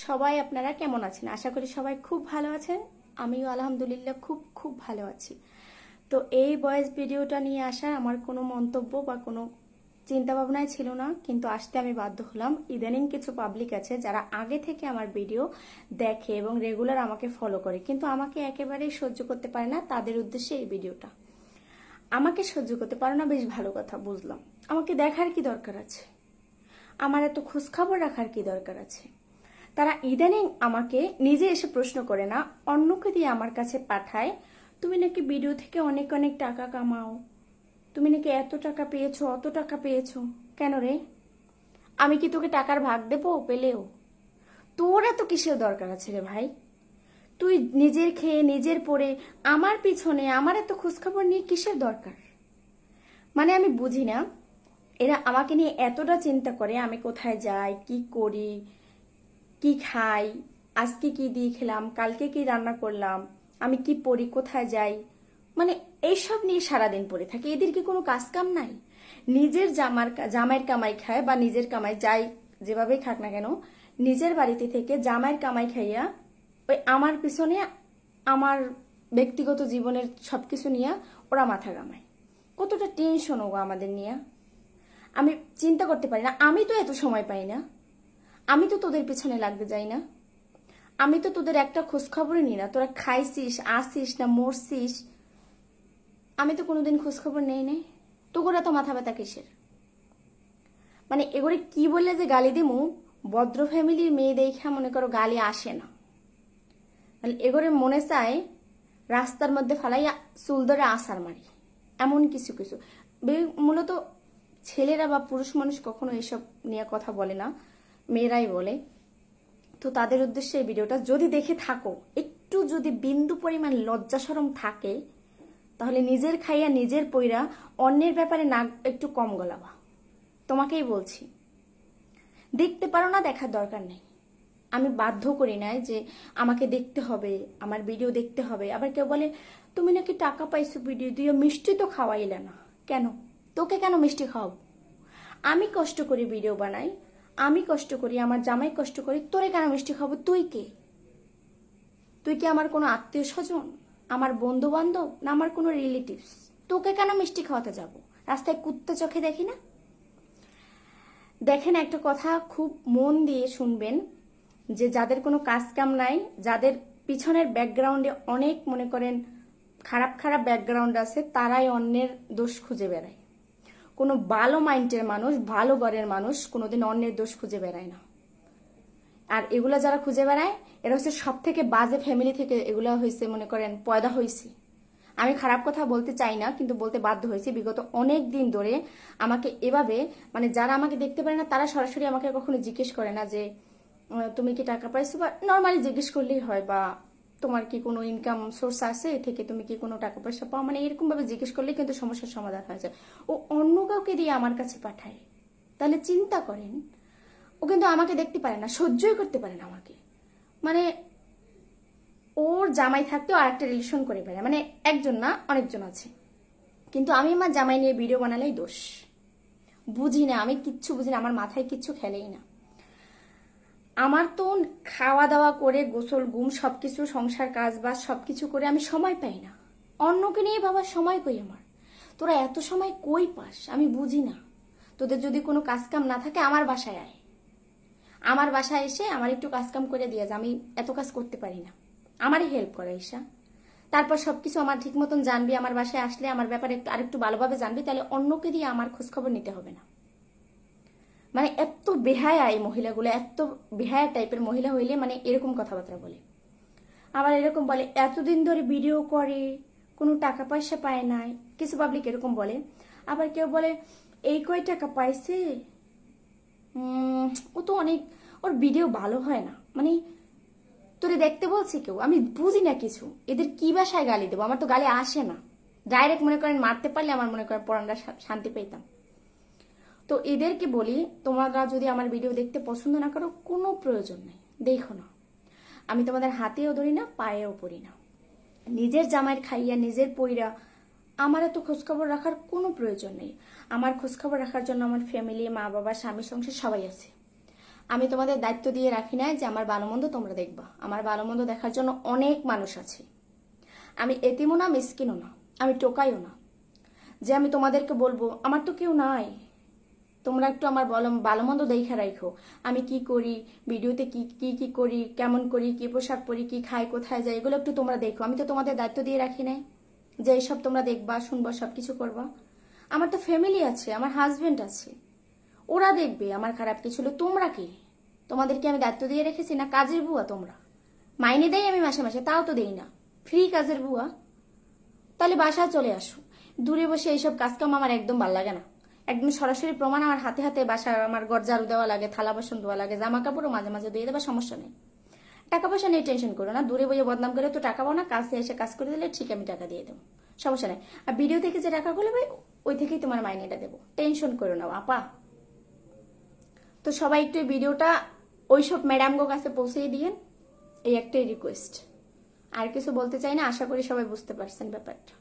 সবাই আপনারা কেমন আছেন? আশা করি সবাই খুব ভালো আছেন। আমিও আলহামদুলিল্লাহ খুব খুব ভালো আছি। তো এই ভয়েস ভিডিওটা নিয়ে আসার আমার কোনো মন্তব্য বা কোনো চিন্তা ভাবনাই ছিল না, কিন্তু আসতে আমি বাধ্য হলাম। ইদানিং কিছু পাবলিক আছে যারা আগে থেকে আমার ভিডিও দেখে এবং রেগুলার আমাকে ফলো করে, কিন্তু আমাকে একেবারেই সহ্য করতে পারে না। তাদের উদ্দেশ্যে এই ভিডিওটা। আমাকে সহ্য করতে পারো না, বেশ ভালো কথা, বুঝলাম। আমাকে দেখার কি দরকার আছে? আমার এত খোঁজখবর রাখার কি দরকার আছে? তারা ইদানিং আমাকে নিজে এসে প্রশ্ন করে না, অন্যকে দিয়ে আমার কাছে পাঠায়, তুমি নাকি ভিডিও থেকে অনেক অনেক টাকা কামাও, তুমি নাকি এত টাকা পেয়েছো, অত টাকা পেয়েছো। কেন রে? আমি কি তোকে টাকার ভাগ দেবো পেলেও? তোর এত কিসের দরকার আছে রে ভাই? তুই নিজের খেয়ে নিজের পরে আমার পিছনে আমার এত খোঁজখবর নিয়ে কিসের দরকার? মানে আমি বুঝি না, এরা আমাকে নিয়ে এতটা চিন্তা করে আমি কোথায় যাই, কি করি, কি খাই, আজকে কি দিয়ে খেলাম, কালকে কি রান্না করলাম, আমি কি পড়ি, কোথায় যাই, মানে এইসব নিয়ে সারাদিন পড়ে থাকে। এদের কি কোনো কাজ কাম নাই? নিজের জামাইয়ের কামাই খায় বা নিজের কামাই যাই, যেভাবেই খাক না কেন, নিজের বাড়িতে থেকে জামাইয়ের কামাই খাইয়া ওই আমার পিছনে আমার ব্যক্তিগত জীবনের সবকিছু নিয়ে ওরা মাথা ঘামায়। কতটা টেনশন ও আমাদের নিয়ে আমি চিন্তা করতে পারি না। আমি তো এত সময় পাই না, আমি তো তোদের পিছনে লাগতে যাই না, আমি তো তোদের একটা খোঁজ খবরই নিই না। তোরা খাইছিস, আসিস না মরছিস, আমি তো কোনোদিন খোঁজ খবর নেই নেই। তোরা তো মাথা ব্যথা কিসের? মানে এগোরে কি বললে যে গালি দিমু, ভদ্র ফ্যামিলির মেয়ে দেখা মনে করো গালি আসে না। মানে এগোরে মনে চায় রাস্তার মধ্যে ফালাইয়া চুল ধরে আসার মারি, এমন কিছু কিছু। মূলত ছেলেরা বা পুরুষ মানুষ কখনো এসব নিয়ে কথা বলে না, মেয়েরাই বলে। তো তাদের উদ্দেশ্যে এই ভিডিওটা, যদি দেখে থাকো, একটু যদি বিন্দু পরিমাণ লজ্জা শরম থাকে, তাহলে নিজের খাইয়া নিজের পইরা অন্যের ব্যাপারে নাক একটু কম গলাবা। তোমাকেই বলছি, দেখতে পারো না, দেখার দরকার নেই। আমি বাধ্য করি নাই যে আমাকে দেখতে হবে, আমার ভিডিও দেখতে হবে। আবার কেউ বলে তুমি নাকি টাকা পাইছো ভিডিও দিয়ে, মিষ্টি তো খাওয়াইলে না কেন? তোকে কেন মিষ্টি খাওয়াবো? আমি কষ্ট করি ভিডিও বানাই, আমি কষ্ট করি, আমার জামাই কষ্ট করি, তোরে কেন মিষ্টি খাবো? তুই কে? তুই কি আমার কোনো আত্মীয় স্বজন, আমার বন্ধু বান্ধব, না আমার কোনো রিলেটিভস? তোকে কেন মিষ্টি খাওয়াতে যাব? রাস্তায় কুত্তে চোখে দেখি না? দেখেন, একটা কথা খুব মন দিয়ে শুনবেন, যে যাদের কোনো কাজ কাম নাই, যাদের পিছনের ব্যাকগ্রাউন্ডে অনেক মনে করেন খারাপ খারাপ ব্যাকগ্রাউন্ড আছে, তারাই অন্যের দোষ খুঁজে বেড়ায়। কোনো ভালো মাইন্ডের মানুষ, ভালো ঘরের মানুষ কোনোদিন অন্যের দোষ খুঁজে বেড়ায় না। আর এগুলা যারা খুঁজে বেড়ায়, এরা হচ্ছে সব থেকে বাজে ফ্যামিলি থেকে এগুলা হয়েছে, মনে করেন পয়দা হয়েছে। আমি খারাপ কথা বলতে চাই না, কিন্তু বলতে বাধ্য হয়েছি। বিগত অনেক দিন ধরে আমাকে এভাবে, মানে যারা আমাকে দেখতে পারে না তারা সরাসরি আমাকে কখনো জিজ্ঞেস করে না যে তুমি কি টাকা পাইছো, বা নর্মালি জিজ্ঞেস করলেই হয়, বা তোমার কি কোনো ইনকাম সোর্স আছে থেকে তুমি কি কোনো টাকা পয়সা পাও, মানে এরকম ভাবে জিজ্ঞেস করলে কিন্তু সমস্যার সমাধান হয়ে যায়। ও অন্য কাউকে দিয়ে আমার কাছে পাঠায়, তাহলে চিন্তা করেন। ও কিন্তু আমাকে দেখতে পারে না, সহ্যই করতে পারে না আমাকে। মানে ওর জামাই থাকতেও আর একটা রিলেশন করে বেড়ায়, মানে একজন না অনেকজন আছে। কিন্তু আমি আমার জামাই নিয়ে ভিডিও বানালেই দোষ। বুঝি না, আমি কিচ্ছু বুঝি না, আমার মাথায় কিচ্ছু খেলেই না। আমার তো খাওয়া দাওয়া করে গোসল গুম সবকিছু, সংসার কাজ বাজ সবকিছু করে আমি সময় পাই না। অন্যকে নিয়ে ভাবার সময় কই আমার? তোরা এত সময় কই পাস আমি বুঝি না। তোদের যদি কোনো কাজ কাম না থাকে আমার বাসায় আয়, আমার বাসায় এসে আমার একটু কাজ কাম করে দিয়ে যা, আমি এত কাজ করতে পারি না, আমারই হেল্প করে ঈশা। তারপর সবকিছু আমার ঠিক মতন জানবি, আমার বাসায় আসলে আমার ব্যাপারে একটু আরেকটু ভালোভাবে জানবি, তাহলে অন্যকে দিয়ে আমার খোঁজ খবর নিতে হবে না। মানে এত বেহায়া এই মহিলাগুলো, এত বেহায়া টাইপের মহিলা হইলে মানে এরকম কথাবার্তা বলে। আবার এরকম বলে এতদিন ধরে ভিডিও করে কোনো টাকা পয়সা পায় নাই, কিছু পাবলিক এরকম বলে। আবার কেউ বলে এই কয় টাকা পাইছে, ও তো অনেক, ওর ভিডিও ভালো হয় না। মানে তোরে দেখতে বলছি কেউ? আমি বুঝি না কিছু। এদের কি ভাষায় গালি দেবো? আমার তো গালি আসে না। ডাইরেক্ট মনে করেন মারতে পারলে আমার মনে করেন পরানটা শান্তি পেতাম। তো এদেরকে বলি, তোমরা যদি আমার ভিডিও দেখতে পছন্দ না করো, কোনো প্রয়োজন নেই, দেখো না। আমি তোমাদের হাতেও ধরি না, পায়েও পড়ি না। নিজের জামাইয়ের খাইয়া নিজের পইরা আমার এত খোঁজখবর রাখার কোনো প্রয়োজন নেই। আমার খোঁজখবর রাখার জন্য আমার ফ্যামিলি, মা বাবা, স্বামী, সংসার সবাই আছে। আমি তোমাদের দায়িত্ব দিয়ে রাখি না যে আমার ভালো মন্দ তোমরা দেখবা। আমার ভালো মন্দ দেখার জন্য অনেক মানুষ আছে। আমি এতিমও না, মিসকিনও না, আমি টোকাইও না যে আমি তোমাদেরকে বলবো আমার তো কেউ নাই, তোমরা একটু আমার ভালো মন্দ দেখা রাখো। আমি কি করি, ভিডিওতে কি কি কি করি, কেমন করি, কি পোশাক পরি, কি খাই, কোথায় যাই, এগুলো একটু তোমরা দেখো। আমি তো তোমাদের দায়িত্ব দিয়ে রাখি নাই যে এইসব তোমরা দেখবা, শুনবা, সব কিছু করবা। আমার তো ফ্যামিলি আছে, আমার হাজবেন্ড আছে, ওরা দেখবে আমার খারাপ কিছু হলো। তোমরা কি, তোমাদেরকে আমি দায়িত্ব দিয়ে রেখেছি না? কাজের বুয়া তোমরা। মাইনে দেই আমি মাসে মাসে, তাও তো দেই না, ফ্রি কাজের বুয়া। তাহলে বাসায় চলে আসো। দূরে বসে এইসব কাজকাম আমার একদম ভাল লাগে না। একদম সরাসরি প্রমাণ আমার হাতে হাতে বাসায় আমার ঘর ঝাড়ু দেওয়া লাগে, থালা বাসন ধোয়া লাগে, জামা কাপড়ও মাঝে মাঝে দিয়ে দেবা, সমস্যা নেই। টাকা পয়সা নিয়ে টেনশন করো না। দূরে বইয়ে বদনাম করে তো টাকা পাও না, কাছে এসে কাজ করে দিলে ঠিক আমি টাকা দিয়ে দেবো, সমস্যা নেই। আর ভিডিও থেকে যে টাকাগুলো ভাই ওই থেকেই তোমার মাইনেটা দেবো, টেনশন করো না আপা। তো সবাই একটু এই ভিডিওটা ওইসব ম্যাডামগো কাছে পৌঁছে দিয়েন, এই একটাই রিকোয়েস্ট। আর কিছু বলতে চাই না, আশা করি সবাই বুঝতে পারছেন ব্যাপারটা।